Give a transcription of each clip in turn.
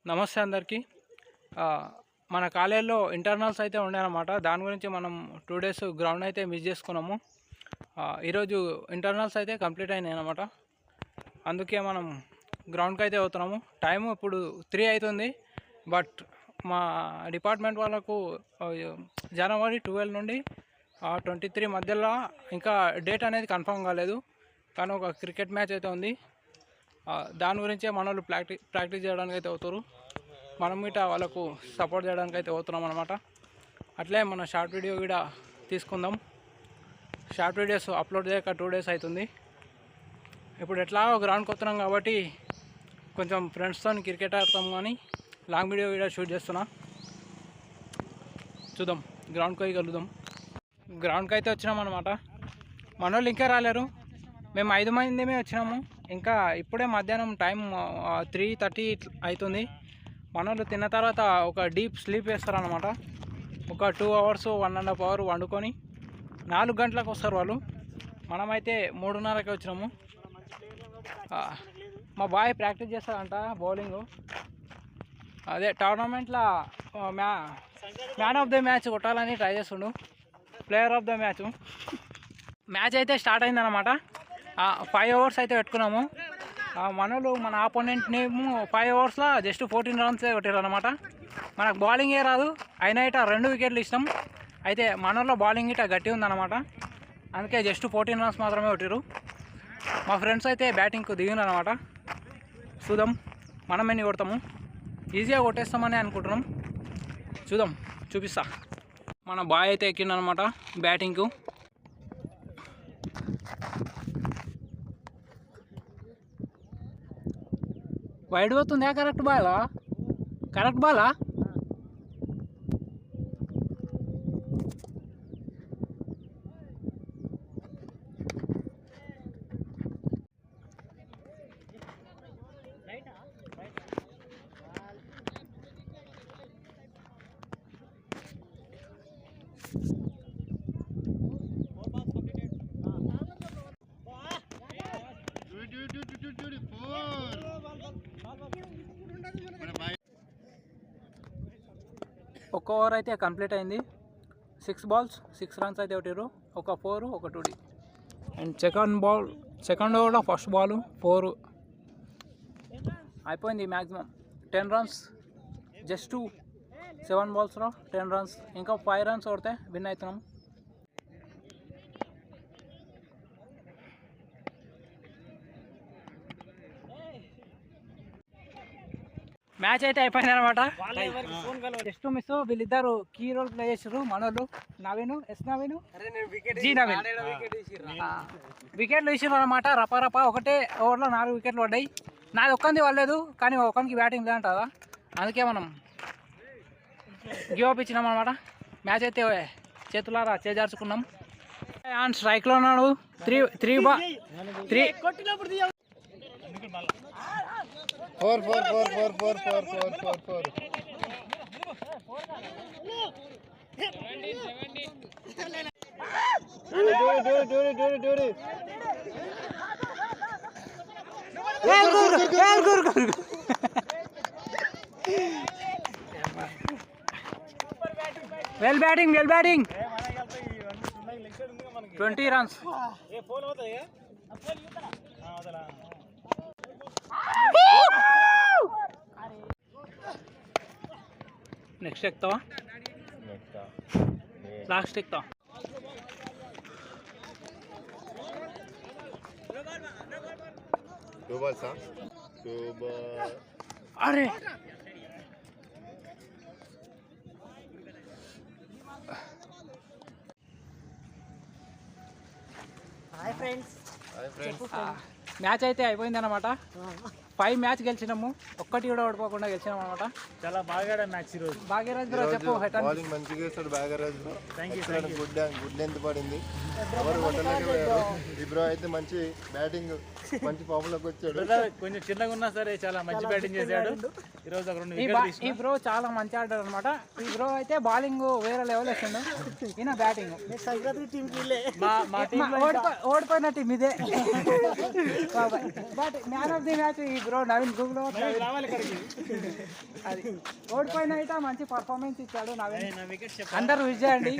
నమస్తే అందరికీ. మన కాలేజీలో ఇంటర్నల్స్ అయితే ఉన్నాయన్నమాట. దాని గురించి మనం 2 డేస్ గ్రౌండ్ అయితే మిస్ చేసుకున్నాము. ఈరోజు ఇంటర్నల్స్ అయితే కంప్లీట్ అయినాయి అన్నమాట. అందుకే మనం గ్రౌండ్కి అయితే పోతున్నాము. టైము ఇప్పుడు 3 అవుతుంది. బట్ మా డిపార్ట్మెంట్ వాళ్ళకు జనవరి 12 నుండి 23 మధ్యలో ఇంకా డేట్ అనేది కన్ఫర్మ్ కాలేదు. కానీ ఒక క్రికెట్ మ్యాచ్ అయితే ఉంది. దాని గురించే మన వాళ్ళు ప్రాక్టీస్ చేయడానికి అయితే అవుతారు. మనం ఇట వాళ్ళకు సపోర్ట్ చేయడానికి అయితే అవుతున్నాం అనమాట. అట్లే మన షార్ట్ వీడియో కూడా తీసుకుందాం. షార్ట్ వీడియోస్ అప్లోడ్ చేయక 2 డేస్ అవుతుంది. ఇప్పుడు ఎట్లా గ్రౌండ్కి వస్తున్నాం కాబట్టి కొంచెం ఫ్రెండ్స్తో క్రికెట్ ఆడతాం, కానీ లాంగ్ వీడియో కూడా షూట్ చేస్తున్నా. చూద్దాం, గ్రౌండ్కి పోయి కలుద్దాం. గ్రౌండ్కి అయితే వచ్చినాం అనమాట. మన వాళ్ళు ఇంకా రాలేరు. మేము 5 మందిమే వచ్చినాము. ఇంకా ఇప్పుడే మధ్యాహ్నం టైం 3:30 అవుతుంది. మన వాళ్ళు తిన్న తర్వాత ఒక డీప్ స్లీప్ వేస్తారనమాట. ఒక 2 అవర్స్ 1.5 అవర్ వండుకొని 4 గంటలకు వస్తారు వాళ్ళు. మనమైతే 3:30కి వచ్చినాము. మా బాయ్ ప్రాక్టీస్ చేస్తారంట బౌలింగ్. అదే టోర్నమెంట్లో మ్యాన్ ఆఫ్ ద మ్యాచ్ కొట్టాలని ట్రై చేస్తుండు. ప్లేయర్ ఆఫ్ ద మ్యాచ్ అయితే స్టార్ట్ అయిందన్నమాట. 5 అవర్స్ అయితే పెట్టుకున్నాము. మనలు మన ఆపోనెంట్ని 5 అవర్స్లో జస్ట్ 14 రన్స్ కొట్టారు అనమాట. మనకు బౌలింగే రాదు, అయినా ఇట 2 వికెట్లు ఇష్టం. అయితే మనలో బౌలింగ్ ఇట గట్టి ఉందన్నమాట. అందుకే జస్ట్ 14 రన్స్ మాత్రమే కొట్టారు. మా ఫ్రెండ్స్ అయితే బ్యాటింగ్కు దిగినారనమాట. చూద్దాం మనం ఎన్ని కొడతాము. ఈజీగా కొట్టేస్తామని అనుకుంటున్నాం. చూద్దాం, చూపిస్తా. మన బాయ్ అయితే ఎక్కిందనమాట బ్యాటింగ్కు. వైడ్ పోతుందా? కరెక్ట్ బాలా? ఒక ఓవర్ అయితే కంప్లీట్ అయింది. 6 balls 6 runs అయితే కొట్టారు. ఒక 4 ఒక 2D. అండ్ సెకండ్ ఓవర్లో ఫస్ట్ బాల్ 4 అయిపోయింది. Maximum 10 runs. Just 7 balls 10 runs. ఇంకా 5 runs కొడితే విన్ అవుతున్నాం. మ్యాచ్ అయితే అయిపోయింది అనమాట. Just miss. వీళ్ళిద్దరు కీ రోల్ ప్లే చేసారు మనోళ్ళు. నవీన్ వికెట్లు తీసారు అనమాట. రపా ఒకటే ఓవర్లో 4 వికెట్లు పడ్డాయి. నాది ఒక్కంది పడలేదు, కానీ ఒక్కనికి బ్యాటింగ్ లేదంటదా. అందుకే మనం గివ్ అప్ ఇచ్చినాం అనమాట. మ్యాచ్ అయితే చేతులారా చేజార్చుకున్నాం. ఆన్ స్ట్రైక్లో ఉన్నాడు. 3 4 వెల్ బ్యాటింగ్ 20 runs. నెక్స్ట్ ఎక్కుతావా? లాస్ట్ ఎక్కుతావా? అరే హాయ్ ఫ్రెండ్స్. మ్యాచ్ అయితే అయిపోయింది అనమాట. 5 మ్యాచ్ గెలిచినాము. ఒక్కటి కూడా ఓడిపోకుండా గెలిచినాం అనమాట. చాలా బాగా మ్యాచ్ ఈరోజు. భాగ్యరాజ్ బ్రో చెప్పు. బౌలింగ్ మంచిగా వేస్తాడు భాగ్యరాజ్ బ్రో. గుడ్ లెంత్ పడింది. ఎవరు కొట్టలేకపోయారు. ఈ బ్రో అయితే మంచి బ్యాటింగ్, మంచి ఫామ్ లోకి వచ్చాడు. కొంచెం చిన్నగా ఉన్నా సరే చాలా మంచి బ్యాటింగ్ చేశాడు ఈ రోజు. ఈ బ్రో చాలా మంచి ఆడారు అనమాట. ఈ బ్రో అయితే బౌలింగ్ వేరే లెవెల్ వేసిండు. ఈయన బ్యాటింగ్ ఓడిపోయిన టీం ఇదే. But man of the match ఈ బ్రో నవీన్ గూగుల్ రావాలి అది ఓడిపోయిన అయితే మంచి పర్ఫార్మెన్స్ ఇచ్చాడు నవీన్. అందరూ విష్ చేయండి.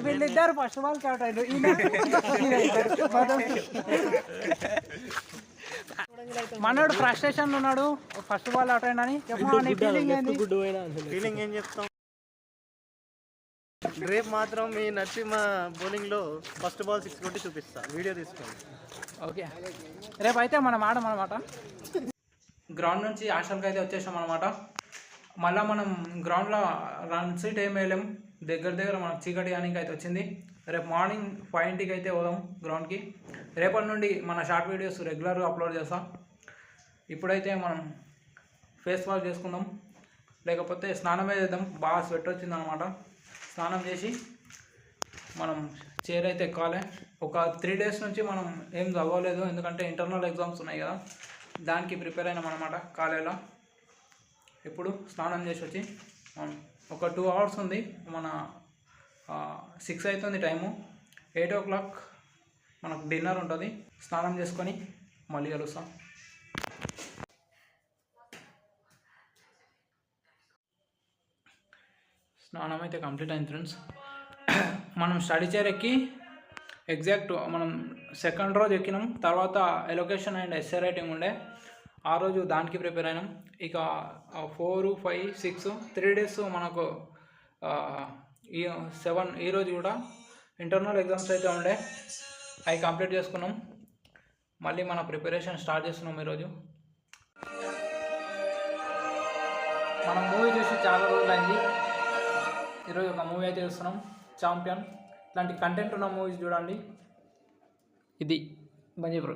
వీళ్ళిద్దరు ఫస్ట్ బాల్ అవుట్ అయ్యారు. మనోడు ఫ్రస్ట్రేషన్ ఉన్నాడు ఫస్ట్ బాల్ అవుట్ అయినా అని. ఫీలింగ్ ఏం చెప్తాం. రేపు మాత్రం మీ నరసింహ బౌలింగ్లో ఫస్ట్ బాల్ 6 కొట్టి చూపిస్తా, వీడియో తీసుకోండి. ఓకే రేపు అయితే మనం ఆడమన్నమాట. గ్రౌండ్ నుంచి హాస్టల్కి అయితే వచ్చేసాం అనమాట. మళ్ళీ మనం గ్రౌండ్లో రన్ సీట్ ఏం వేయలేం, దగ్గర మనకు చీకటి కానీ అయితే వచ్చింది. రేపు మార్నింగ్ 5 అయితే పోదాం గ్రౌండ్కి. రేపటి నుండి మన షార్ట్ వీడియోస్ రెగ్యులర్గా అప్లోడ్ చేస్తాం. ఇప్పుడైతే మనం ఫేస్ వాష్ చేసుకుందాం, లేకపోతే స్నానమే చేద్దాం. బాగా స్వెట్ వచ్చిందనమాట. స్నానం చేసి మనం చైర్ అయితే ఎక్కాలి. ఒక 3 days నుంచి మనం ఏం చదవలేదు, ఎందుకంటే ఇంటర్నల్ ఎగ్జామ్స్ ఉన్నాయి కదా, దానికి ప్రిపేర్ అయినాం అనమాట కాలేజీలో. ఇప్పుడు స్నానం చేసి వచ్చి ఒక 2 hours ఉంది, మన 6 అవుతుంది టైము. 8 o'clock మనకు డిన్నర్ ఉంటుంది. స్నానం చేసుకొని మళ్ళీ కలుస్తాం. స్నానం అయితే కంప్లీట్ అయింది ఫ్రెండ్స్. మనం స్టడీ చైర్ ఎక్కి ఎగ్జాక్ట్ మనం సెకండ్ రోజు ఎక్కినాం. తర్వాత ఎలొకేషన్ అండ్ ఎస్ఏ రైటింగ్ ఉండే, ఆ రోజు దానికి ప్రిపేర్ అయినాం. ఇక 4, 5, 6 3 days మనకు 7 ఈరోజు కూడా ఇంటర్నల్ ఎగ్జామ్స్ అయితే ఉండే, అవి కంప్లీట్ చేసుకున్నాం. మళ్ళీ మన ప్రిపరేషన్ స్టార్ట్ చేస్తున్నాం. ఈరోజు మనం మూవీ చూసి చాలా రోజులైంది. ఈరోజు ఒక మూవీ అయితే చూస్తున్నాం, ఛాంపియన్. ఇట్లాంటి కంటెంట్ ఉన్న మూవీస్ చూడండి. ఇది బంజీ బ్రో.